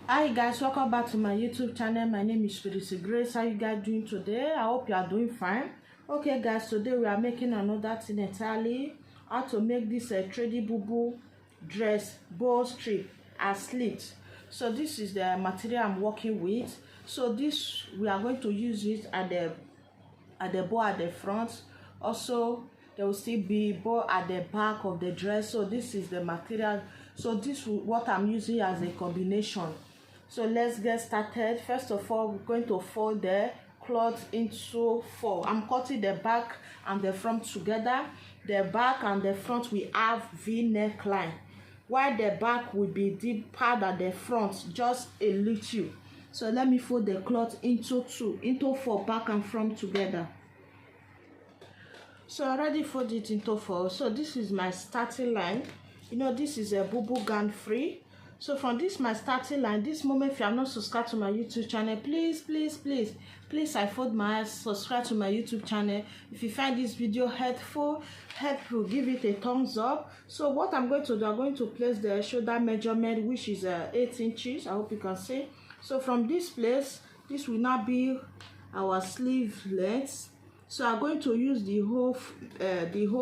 Hi guys, welcome back to my YouTube channel. My name is Spiritual Grace. How you guys doing today? I hope you are doing fine. Okay guys, today we are making another thing entirely. How to make this trendy Bubu dress bow strip as slit. So this is the material I'm working with. So this we are going to use it at the bow at the front. Also there will still be bow at the back of the dress. So this is the material. So this is what I'm using as a combination. So let's get started. First of all, we're going to fold the cloth into four. I'm cutting the back and the front together. The back and the front we have V neckline, while the back will be deeper than the front, just a little. So let me fold the cloth into four, back and front together. So I already folded it into four. So this is my starting line. You know, this is a Bubu gown free. So from this my starting line, this moment, if you are not subscribed to my YouTube channel, please I fold my eyes, subscribe to my YouTube channel. If you find this video helpful, give it a thumbs up. So what I'm going to do, I'm going to place the shoulder measurement, which is 8 inches. I hope you can see. So from this place, this will now be our sleeve length. So I'm going to use the whole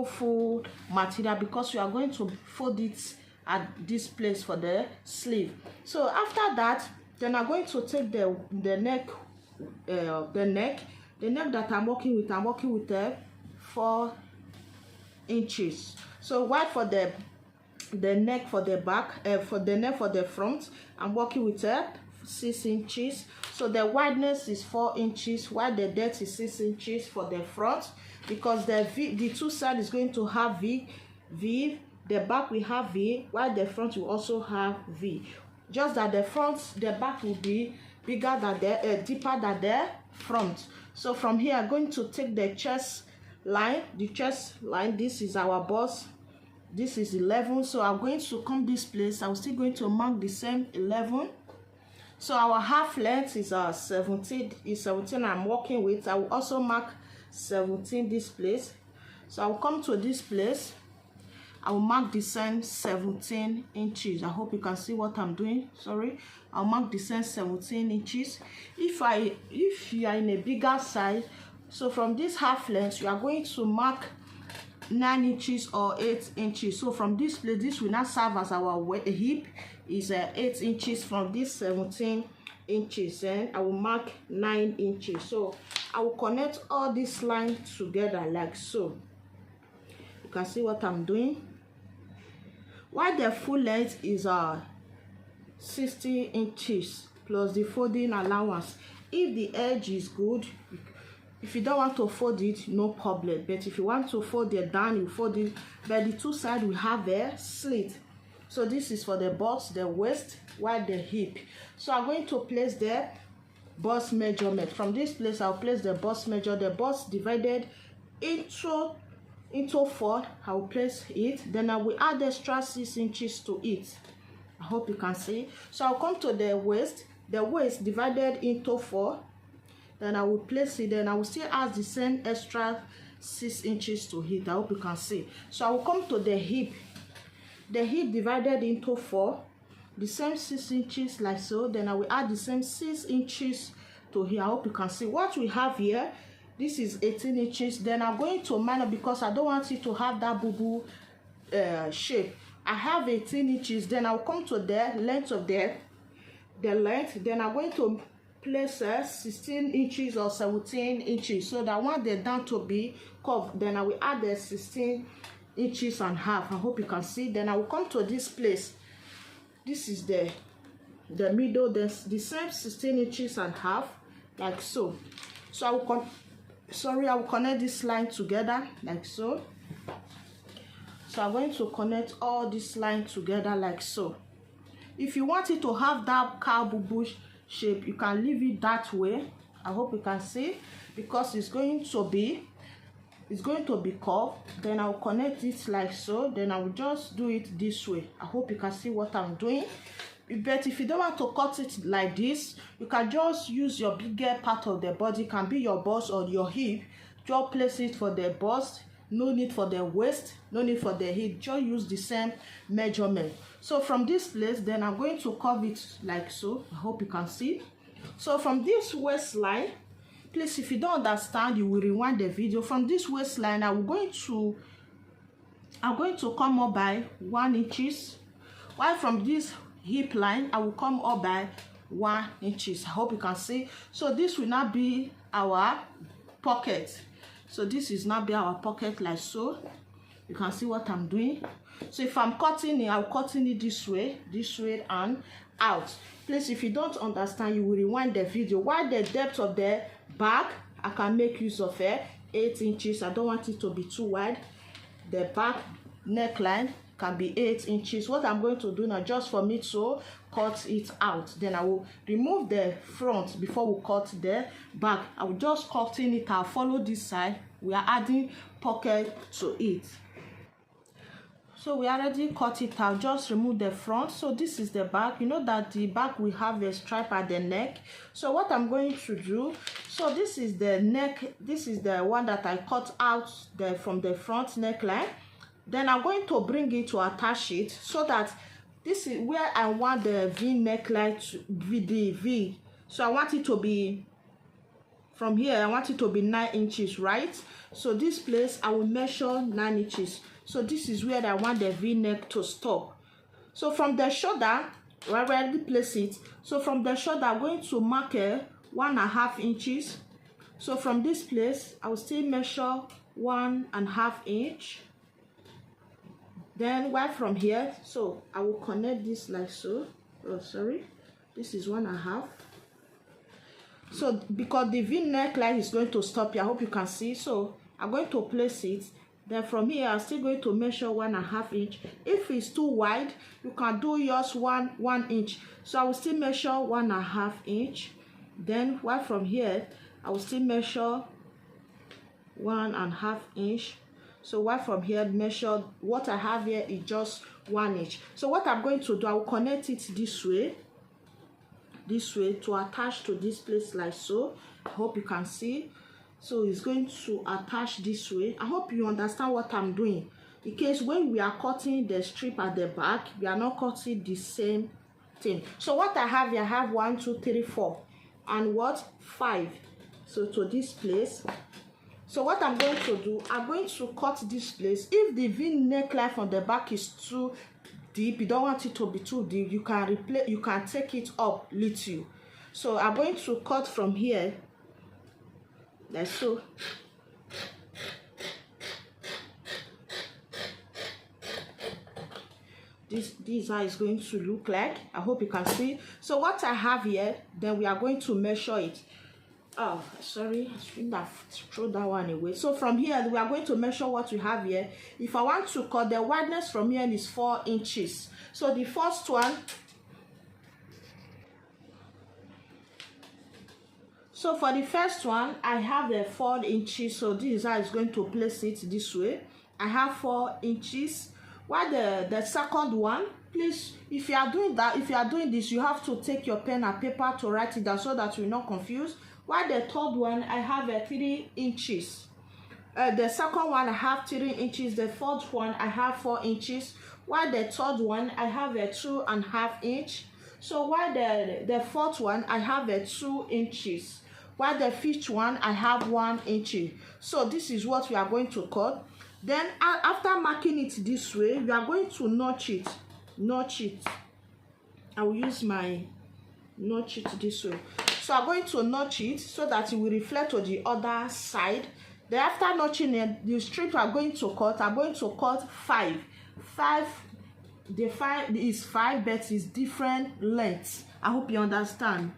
full material, because we are going to fold it at this place for the sleeve. So after that, then I'm going to take the neck that I'm working with 4 inches. So while for the neck for the back, for the neck for the front, I'm working with 6 inches. So the wideness is 4 inches, while the depth is 6 inches for the front, because the two sides is going to have V. The back will have V, while the front will also have V. Just that the back will be bigger than deeper than the front. So from here, I'm going to take the chest line. This is our bust. This is 11. So I'm going to come this place. I'm still going to mark the same 11. So our half length is 17. Is 17 I'm working with. I will also mark 17 this place. So I will come to this place. I will mark the same 17 inches. I hope you can see what I'm doing. Sorry, I'll mark the same 17 inches. If you are in a bigger size, so from this half length, you are going to mark 9 inches or 8 inches. So from this place, this will not serve as our hip. Is 8 inches from this 17 inches, and I will mark 9 inches. So I will connect all this line together like so. You can see what I'm doing. While the full length is 60 inches plus the folding allowance. If the edge is good, if you don't want to fold it, no problem. But if you want to fold it down, you fold it. But the two sides will have a slit. So this is for the bust, the waist, while the hip. So I'm going to place the bust measurement. From this place, I'll place the bust measure. The bust divided into 4, I will place it. Then I will add extra 6 inches to it. I hope you can see. So I'll come to the waist divided into 4. Then I will place it. Then I will still add the same extra 6 inches to it. I hope you can see. So I will come to the hip divided into 4, the same 6 inches like so. Then I will add the same 6 inches to here. I hope you can see what we have here. This is 18 inches. Then I'm going to minor, because I don't want it to have that Bubu shape. I have 18 inches. Then I'll come to the length of the length. Then I'm going to place 16 inches or 17 inches. So that I want the down to be curved. Then I will add the 16 inches and half. I hope you can see. Then I will come to this place. This is the middle. There's the same 16 inches and half like so. So I will connect this line together like so. So I'm going to connect all this line together like so. If you want it to have that cow Bubu shape, you can leave it that way. I hope you can see, because it's going to be curved. Then I'll connect it like so. Then I will just do it this way. I hope you can see what I'm doing. But if you don't want to cut it like this, you can just use your bigger part of the body. It can be your bust or your hip. Just place it for the bust. No need for the waist, no need for the hip. Just use the same measurement. So from this place, then I'm going to curve it like so. I hope you can see. So from this waistline, please, if you don't understand, you will rewind the video. From this waistline, I'm going to come up by 1 inch, while from this hip line I will come up by 1 inch. I hope you can see. So this will not be our pocket. So this is not be our pocket like so. You can see what I'm doing. So if I'm cutting it, I'm cutting it this way and out. Please, if you don't understand, you will rewind the video. While the depth of the back, I can make use of 8 inches. I don't want it to be too wide. The back neckline can be 8 inches. What I'm going to do now, just for me to cut it out, then I will remove the front before we cut the back. I will just cutting it. I'll follow this side. We are adding pocket to it. So we already cut it out. Just remove the front. So this is the back. You know that the back will have a stripe at the neck. So what I'm going to do, so this is the neck. This is the one that I cut out from the front neckline. Then I'm going to bring it to attach it, so that this is where I want the V neckline to be, the V. So I want it to be from here. I want it to be 9 inches, right? So this place I will measure 9 inches. So this is where I want the V-neck to stop. So from the shoulder, we already place it. So from the shoulder, I'm going to mark 1.5 inches. So from this place, I will still measure 1.5 inch. Then right from here, so I will connect this like so. Oh, sorry, this is 1.5. So because the V-neck line is going to stop here, I hope you can see. So I'm going to place it. Then from here, I'm still going to measure 1.5 inch. If it's too wide, you can do just 1 inch. So I will still measure 1.5 inch. Then right from here, I will still measure 1.5 inch. So right from here, measure what I have here is just 1 inch. So what I'm going to do, I will connect it this way to attach to this place like so. I hope you can see. So it's going to attach this way. I hope you understand what I'm doing. In case when we are cutting the strip at the back, we are not cutting the same thing. So what I have here, I have 1, 2, 3, 4, and what 5. So to this place. So what I'm going to do, I'm going to cut this place. If the V neckline from the back is too deep, you don't want it to be too deep, you can take it up little. So I'm going to cut from here like so. This is how it's going to look like. I hope you can see. So what I have here, then we are going to measure it. Oh, sorry, I shouldn't have thrown that one away. So from here, we are going to measure what we have here. If I want to cut, the wideness from here is 4 inches. So the first one, so for the first one, I have a 4 inches. So this is how it's going to place it this way. I have 4 inches. While the second one, please, if you are doing that, if you are doing this, you have to take your pen and paper to write it down so that you're not confused. While the third one, I have a 3 inches. The second one, I have 3 inches. The fourth one, I have 4 inches. While the third one, I have a 2.5 inch. So while the fourth one, I have a 2 inches. While the fifth one, I have 1 inch. So this is what we are going to cut. Then after marking it this way, we are going to notch it. Notch it. I will use my notch it this way. So I'm going to notch it so that it will reflect to the other side. Then after notching it, the strip I'm going to cut, I'm going to cut 5. The 5 is 5, but it's different lengths. I hope you understand.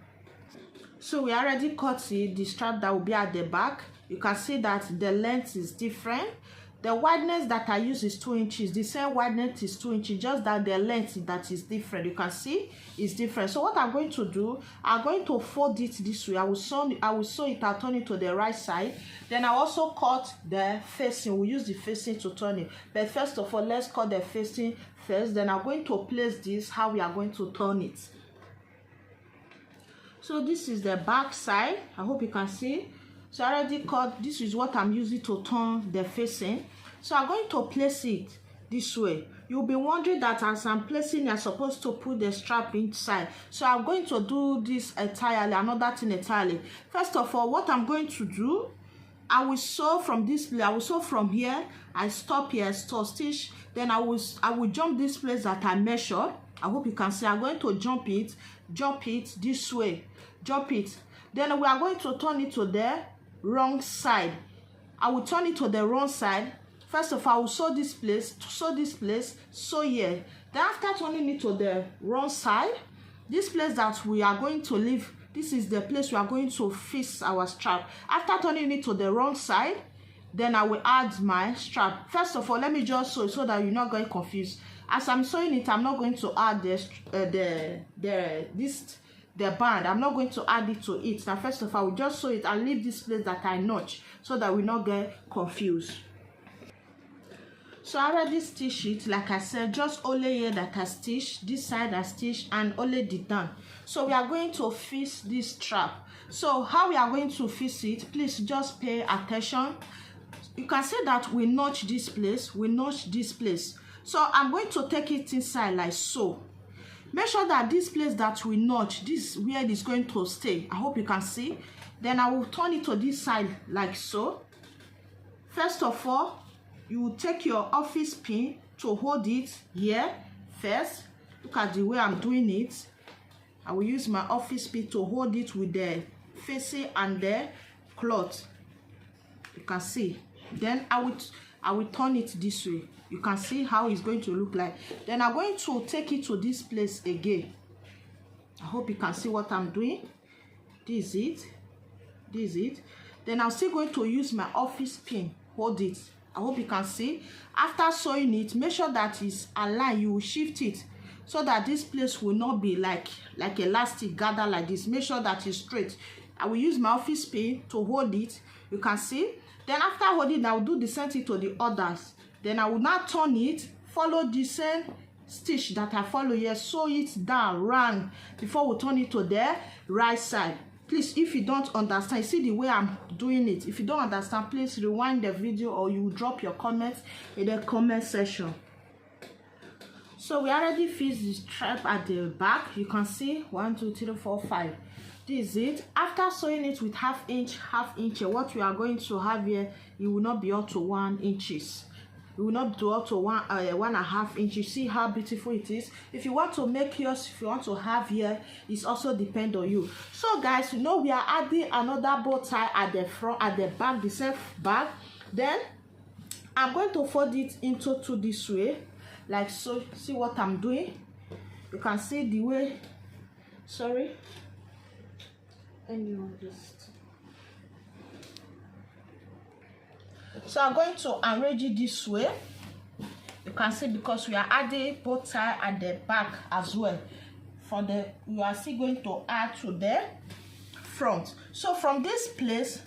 So we already cut it, the strap that will be at the back. You can see that the length is different. The wideness that I use is 2 inches. The same wideness is 2 inches, just that the length that is different. You can see it's different. So what I'm going to do, I'm going to fold it this way. I will sew it, I'll turn it to the right side. Then I also cut the facing. We use the facing to turn it. But first of all, let's cut the facing first. Then I'm going to place this, how we are going to turn it. So this is the back side. I hope you can see. So I already cut. This is what I'm using to turn the facing. So I'm going to place it this way. you'll be wondering that as I'm placing, you're supposed to put the strap inside. So I'm going to do this entirely, another thing entirely. First of all, what I'm going to do, I will sew from this place. I will sew from here. I stop here, stop stitch. Then I will jump this place that I measured. I hope you can see. I'm going to jump it this way, jump it. Then we are going to turn it to the wrong side. I will turn it to the wrong side. First of all, I will sew this place, sew here. Then after turning it to the wrong side, this place that we are going to leave, this is the place we are going to fix our strap. After turning it to the wrong side, then I will add my strap. First of all, let me just sew so that you're not going confused. As I'm sewing it, I'm not going to add the band. I'm not going to add it to it. Now, first of all, I will just sew it and leave this place that I notch so that we not get confused. So I already stitched it, like I said, just only here that I stitched, this side I stitched, and only the down. So we are going to fix this strap. So how we are going to fix it, please just pay attention. You can see that we notch this place, we notch this place. So I'm going to take it inside like so. Make sure that this place that we notch, this where it is going to stay. I hope you can see. Then I will turn it to this side like so. First of all, you will take your office pin to hold it here first. Look at the way I'm doing it. I will use my office pin to hold it with the facing and the cloth. You can see. Then I will turn it this way. You can see how it's going to look like. Then I'm going to take it to this place again. I hope you can see what I'm doing. This is it. This is it. Then I'm still going to use my office pin. Hold it. I hope you can see. After sewing it, make sure that it's aligned. You will shift it so that this place will not be like elastic gather like this. Make sure that it's straight. I will use my office pin to hold it. You can see. Then after holding, I will do the same thing to the others. Then I will now turn it, follow the same stitch that I follow here, sew it down round before we turn it to the right side. Please, if you don't understand, see the way I'm doing it. If you don't understand, please rewind the video or you drop your comments in the comment section. So we already fixed the strap at the back. You can see 1, 2, 3, 4, 5. This is it. After sewing it with half inch, what we are going to have here, it will not be up to 1 inches. It will not do up to 1.5 inches. See how beautiful it is. If you want to make yours, if you want to have here, it's also depend on you. So guys, you know we are adding another bow tie at the front, at the back, the same back. Then I'm going to fold it into two this way, like so. See what I'm doing? You can see the way. Sorry. And you just. So I'm going to arrange it this way. You can see because we are adding bow tie at the back as well. We are still going to add to the front. So from this place,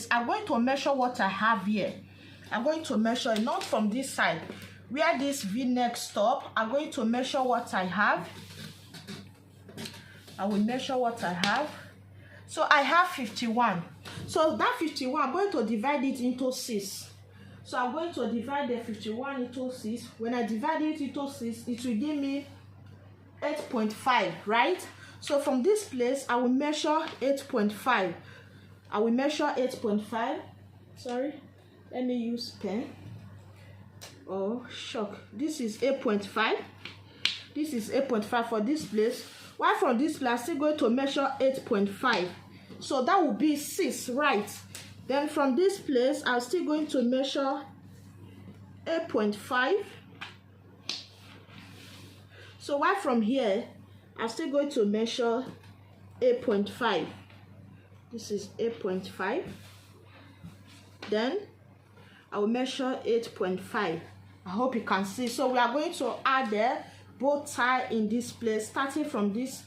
I'm going to measure what I have here. I'm going to measure it, not from this side. Where this V-neck stop, I'm going to measure what I have. I will measure what I have. So I have 51. So that 51, I'm going to divide it into 6. So I'm going to divide the 51 into 6. When I divide it into 6, it will give me 8.5, right? So from this place, I will measure 8.5. I will measure 8.5. Sorry, let me use pen. Oh, shock. This is 8.5. This is 8.5 for this place. While from this place, I'm still going to measure 8.5. So that will be 6, right? Then from this place, I'm still going to measure 8.5. So while from here, I'm still going to measure 8.5. This is 8.5. Then I will measure 8.5. I hope you can see. So we are going to add the bow tie in this place, starting from this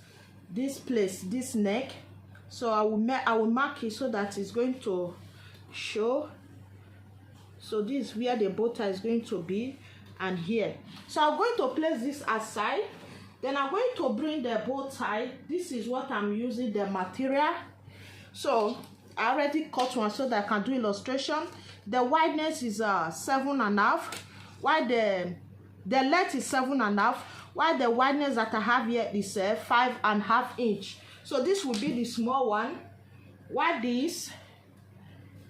place, this neck. So I will mark it so that it's going to show. So this is where the bow tie is going to be, and here. So I'm going to place this aside. Then I'm going to bring the bow tie. This is what I'm using, the material. So I already cut one so that I can do illustration. The wideness is 7.5, while the the length is 7.5, while the wideness that I have here is 5.5 inch. So this will be the small one, while this,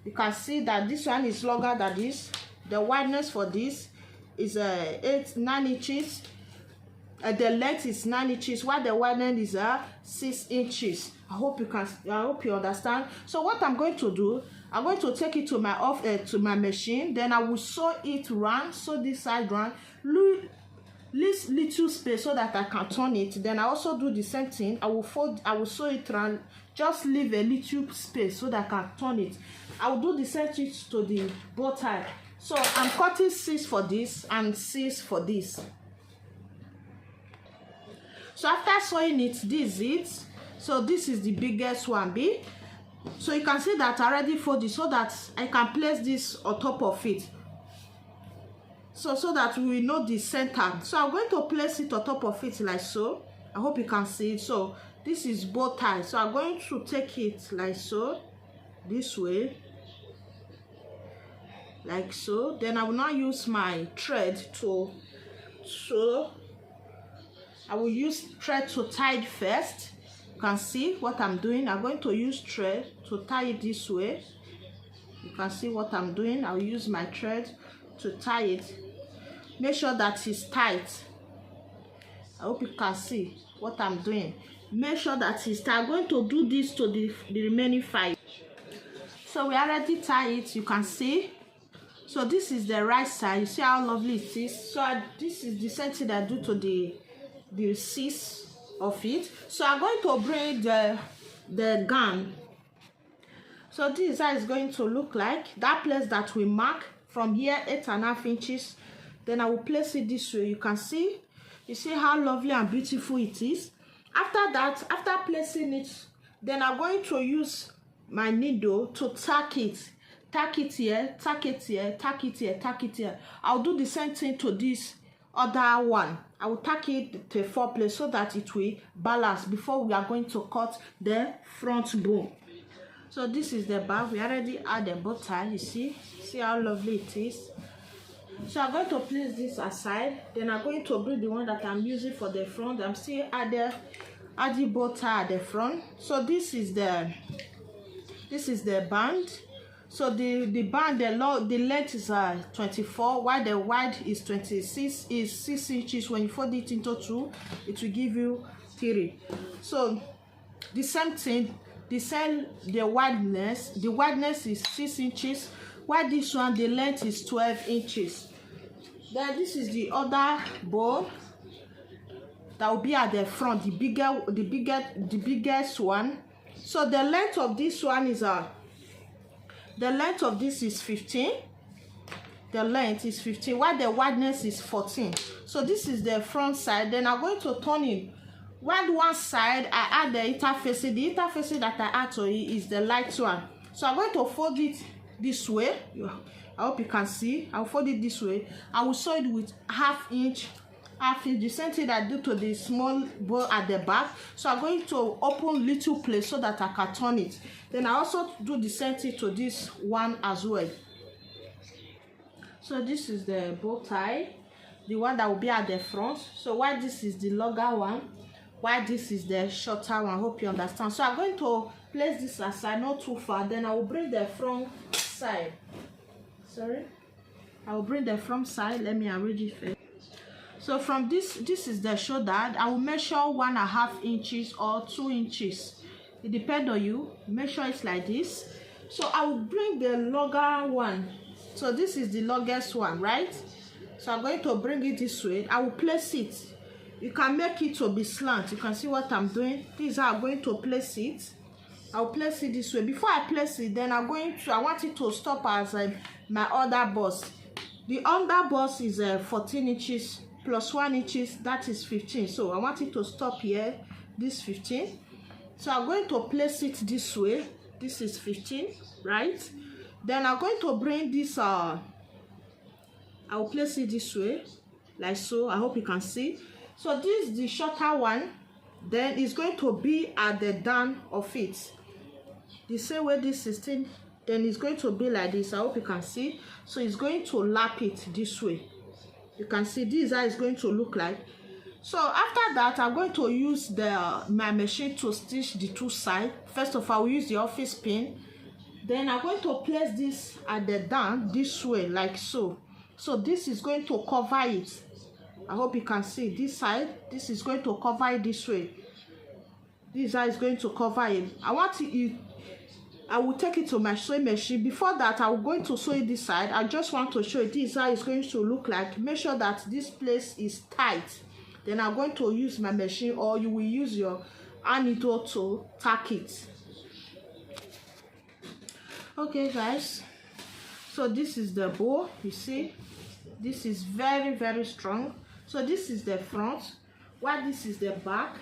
you can see that this one is longer than this. The wideness for this is 9 inches. The length is 9 inches, while the wideness is 6 inches. I hope you understand. So what I'm going to do, I'm going to take it to my machine. Then I will sew it round, sew this side round, leave little space so that I can turn it. Then I also do the same thing. I will sew it round, just leave a little space so that I can turn it. I will do the same thing to the bow tie. So I'm cutting 6 for this and 6 for this. So after sewing it, this is it. So this is the biggest one, B. So you can see that I already folded so that I can place this on top of it. So that we know the center. So I'm going to place it on top of it like so. I hope you can see it. So this is bow tie. So I'm going to take it like so, this way, like so. Then I will now use my thread to sew. I will use thread to tie it first. You can see what I'm doing. I'm going to use thread to tie it this way. You can see what I'm doing. I'll use my thread to tie it. Make sure that it's tight. I hope you can see what I'm doing. Make sure that it's tight. I'm going to do this to the remaining 5. So we already tie it. You can see. So this is the right side. You see how lovely it is. So this is the same thing I do to the 6 of it. So I'm going to bring the gown. So this is how it's going to look like. That place that we mark from here, 8.5 inches. Then I will place it this way. You can see. You see how lovely and beautiful it is. After that, after placing it, then I'm going to use my needle to tack it. Tack it here, tack it here, tack it here, tack it here. I'll do the same thing to this other one. I will tack it to 4 places so that it will balance before we are going to cut the front bone. So this is the back. We already add the bow tie. You see how lovely it is. So I'm going to place this aside. Then I'm going to bring the one that I'm using for the front. I'm still add the bow tie at the front. So this is the band. So the band, the length is 24, while the wide is 26, is 6 inches. When you fold it into 2, it will give you 3. So the same thing, the wideness is 6 inches, while this one, the length is 12 inches. Then this is the other bow that will be at the front, the biggest one. So the length of this one is the length of this is 15. The length is 15, while the wideness is 14. So this is the front side. Then I'm going to turn it. While one side, I add the interfacing. The interfacing that I add to it is the light one. So I'm going to fold it this way. I hope you can see. I'll fold it this way. I will sew it with half inch. The same thing I do to the small bow at the back. So I'm going to open little place so that I can turn it. Then I also do the same thing to this one as well. So this is the bow tie, the one that will be at the front. So while this is the longer one, while this is the shorter one. I hope you understand. So I'm going to place this aside, not too far. Then I will bring the front side. I will bring the front side. Let me arrange it first. So from this is the shoulder. I will measure 1.5 inches or 2 inches. It depends on you. Measure it like this. So I will bring the longer one. So this is the longest one, right? So I'm going to bring it this way. I will place it. You can make it to be slant. You can see what I'm doing. This is how I'm going to place it. I'll place it this way. Before I place it, then I want it to stop as my other bust. The under bust is 14 inches. Plus 1 inches, that is 15. So I want it to stop here, this 15. So I'm going to place it this way. This is 15, right? Then I'm going to bring this, I will place it this way, like so. I hope you can see. So this is the shorter one. Then it's going to be at the down of it. The same way this is 16, then it's going to be like this. I hope you can see. So it's going to lap it this way. You can see this is how it's going to look like. So after that, I'm going to use my machine to stitch the two sides. First of all, we use the office pin. Then I'm going to place this at the down this way, like so. So this is going to cover it. I hope you can see this side. This is going to cover it this way. This side is going to cover it. I will take it to my sewing machine. Before that, I'm going to sew it this side. I just want to show you this is how it's going to look like. Make sure that this place is tight. Then I'm going to use my machine, or you will use your hand needle to tack it. Okay guys, so this is the bow. You see, this is very strong. So this is the front, while this is the back.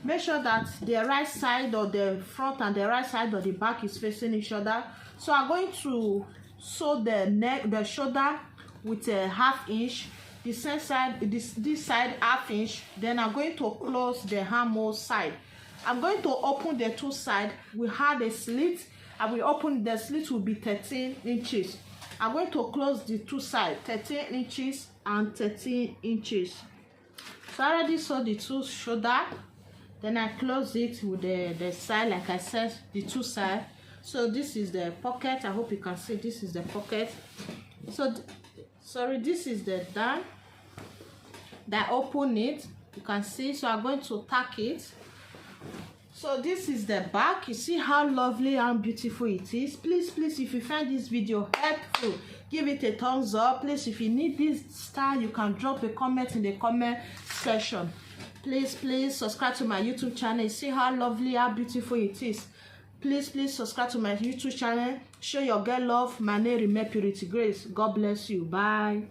Make sure that the right side of the front and the right side of the back is facing each other. So I'm going to sew the neck, the shoulder with a 1/2 inch, the same side, this side 1/2 inch. Then I'm going to close the armhole side. I'm going to open the two sides. We have a slit. I will open the slit, will be 13 inches. I'm going to close the two sides, 13 inches and 13 inches. So I already sewed the two shoulder. Then I close it with the side, like I said, the two sides. So this is the pocket. I hope you can see this is the pocket. So sorry, this is the down. That open it, you can see. So I'm going to tack it. So this is the back. You see how lovely and beautiful it is. Please, if you find this video helpful, give it a thumbs up. Please, if you need this style, you can drop a comment in the comment section. Please subscribe to my YouTube channel. You see how lovely, how beautiful it is. Please subscribe to my YouTube channel. Show your girl love. My name is Purity Grace. God bless you. Bye.